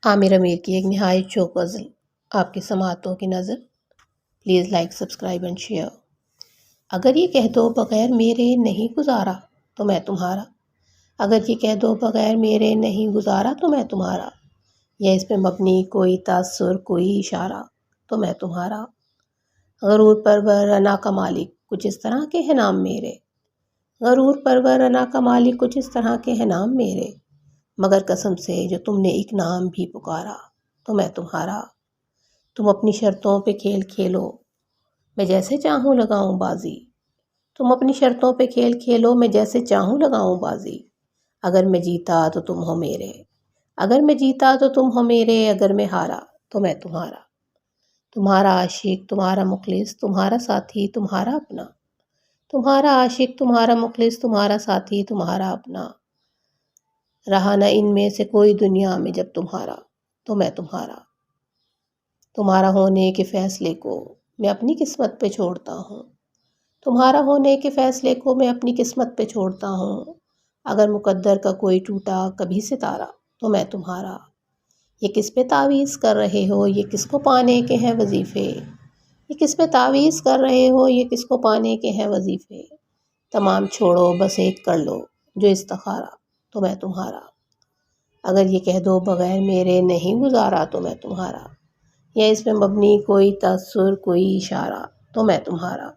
عامر امیر کی ایک نہایت شوق غزل آپ کی سماعتوں کی نظر. Please like subscribe and share. اگر یہ کہہ دو بغیر میرے نہیں گزارا تو میں تمہارا. اگر یہ کہہ دو بغیر میرے نہیں گزارا تو میں تمہارا. یا اس پہ مبنی کوئی تاثر کوئی اشارہ تو میں تمہارا. غرور پرور انا کا مالک کچھ اس طرح کے ہیں نام میرے. غرور پرور انا کا مالک کچھ اس طرح کے ہیں نام میرے. مگر قسم سے جو تم نے ایک نام بھی پکارا تو میں تمہارا. تم اپنی شرطوں پہ کھیل کھیلو میں جیسے چاہوں لگاؤں بازی. تم اپنی شرطوں پہ کھیل کھیلو میں جیسے چاہوں لگاؤں بازی. اگر میں جیتا تو تم ہو میرے. اگر میں جیتا تو تم ہو میرے. اگر میں ہارا تو میں تمہارا. تمہارا عاشق تمہارا مخلص تمہارا ساتھی تمہارا اپنا. تمہارا عاشق تمہارا مخلص تمہارا ساتھی تمہارا اپنا. رہا نہ ان میں سے کوئی دنیا میں جب تمہارا تو میں تمہارا. تمہارا ہونے کے فیصلے کو میں اپنی قسمت پہ چھوڑتا ہوں. تمہارا ہونے کے فیصلے کو میں اپنی قسمت پہ چھوڑتا ہوں. اگر مقدر کا کوئی ٹوٹا کبھی ستارہ تو میں تمہارا. یہ کس پہ تعویذ کر رہے ہو یہ کس کو پانے کے ہیں وظیفے. یہ کس پہ تعویذ کر رہے ہو یہ کس کو پانے کے ہیں وظیفے. تمام چھوڑو بس ایک کر لو جو استخارہ تو میں تمہارا. اگر یہ کہہ دو بغیر میرے نہیں گزارا تو میں تمہارا. یا اس میں مبنی کوئی تاثر کوئی اشارہ تو میں تمہارا.